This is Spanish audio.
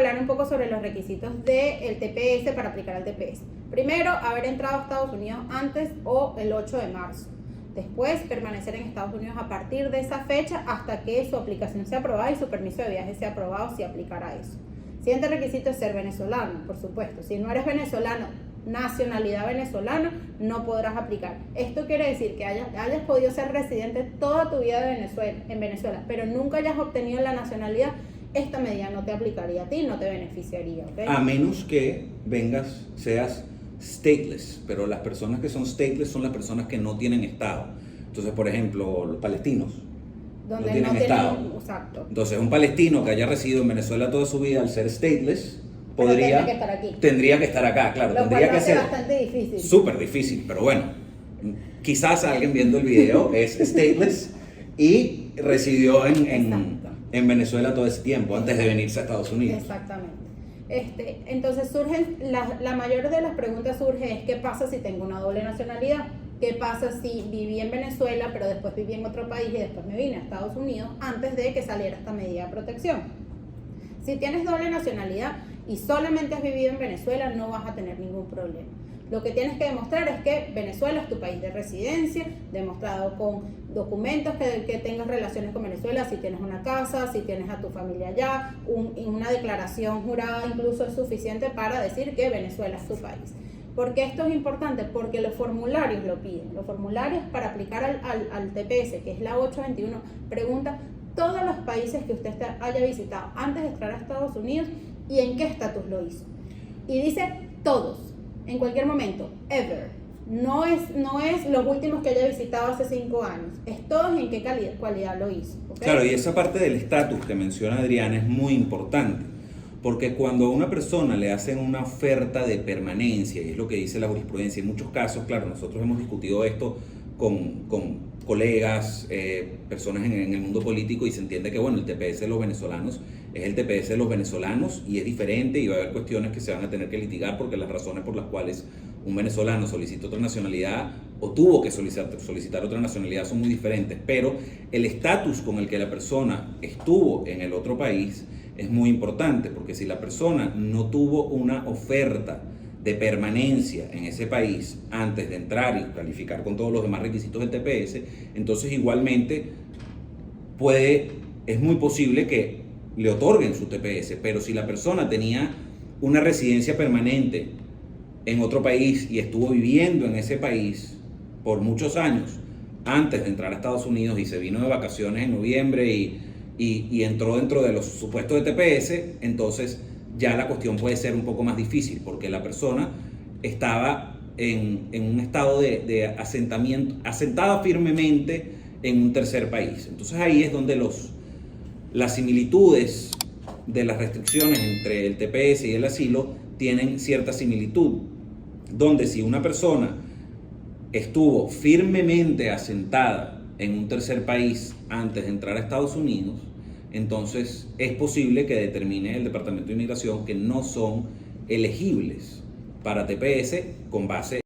hablar un poco sobre los requisitos del TPS para aplicar al TPS. Primero, haber entrado a Estados Unidos antes o el 8 de marzo. Después, permanecer en Estados Unidos a partir de esa fecha hasta que su aplicación sea aprobada y su permiso de viaje sea aprobado si aplicará eso. Siguiente requisito es ser venezolano, por supuesto. Si no eres venezolano, nacionalidad venezolana, no podrás aplicar. Esto quiere decir que hayas podido ser residente toda tu vida en Venezuela, pero nunca hayas obtenido la nacionalidad. Esta medida no te aplicaría a ti, no te beneficiaría, ¿okay? A menos que seas stateless, pero las personas que son stateless son las personas que no tienen estado. Entonces, por ejemplo, los palestinos donde no tienen estado. Exacto. Entonces, un palestino que haya residido en Venezuela toda su vida, al ser stateless, tendría que estar aquí. Tendría que estar acá, claro. Lo Tendría cual que ser bastante difícil. Súper difícil, pero bueno, quizás alguien viendo el video es stateless y residió en Venezuela todo ese tiempo antes de venirse a Estados Unidos. Exactamente. Entonces la mayor de las preguntas surge es: ¿qué pasa si tengo una doble nacionalidad? ¿Qué pasa si viví en Venezuela pero después viví en otro país y después me vine a Estados Unidos antes de que saliera esta medida de protección? Si tienes doble nacionalidad y solamente has vivido en Venezuela, no vas a tener ningún problema. Lo que tienes que demostrar es que Venezuela es tu país de residencia, demostrado con documentos que tengas relaciones con Venezuela, si tienes una casa, si tienes a tu familia allá, una declaración jurada incluso es suficiente para decir que Venezuela es tu país. ¿Por qué esto es importante? Porque los formularios lo piden. Los formularios para aplicar al TPS, que es la 821, pregunta todos los países que usted haya visitado antes de entrar a Estados Unidos y en qué estatus lo hizo. Y dice todos. En cualquier momento, ever. No es los últimos que haya visitado hace 5 años, es todos y en qué cualidad lo hizo, ¿okay? Claro, y esa parte del estatus que menciona Adriana es muy importante, porque cuando a una persona le hacen una oferta de permanencia, y es lo que dice la jurisprudencia, en muchos casos, claro, nosotros hemos discutido esto con colegas, personas en el mundo político, y se entiende que bueno, el TPS de los venezolanos es el TPS de los venezolanos y es diferente y va a haber cuestiones que se van a tener que litigar porque las razones por las cuales un venezolano solicita otra nacionalidad o tuvo que solicitar otra nacionalidad son muy diferentes, pero el estatus con el que la persona estuvo en el otro país es muy importante, porque si la persona no tuvo una oferta de permanencia en ese país antes de entrar y calificar con todos los demás requisitos del TPS, entonces igualmente es muy posible que le otorguen su TPS, pero si la persona tenía una residencia permanente en otro país y estuvo viviendo en ese país por muchos años antes de entrar a Estados Unidos y se vino de vacaciones en noviembre y entró dentro de los supuestos de TPS, entonces ya la cuestión puede ser un poco más difícil, porque la persona estaba en un estado de asentamiento, asentada firmemente en un tercer país. Entonces ahí es donde las similitudes de las restricciones entre el TPS y el asilo tienen cierta similitud, donde si una persona estuvo firmemente asentada en un tercer país antes de entrar a Estados Unidos, entonces es posible que determine el Departamento de Inmigración que no son elegibles para TPS con base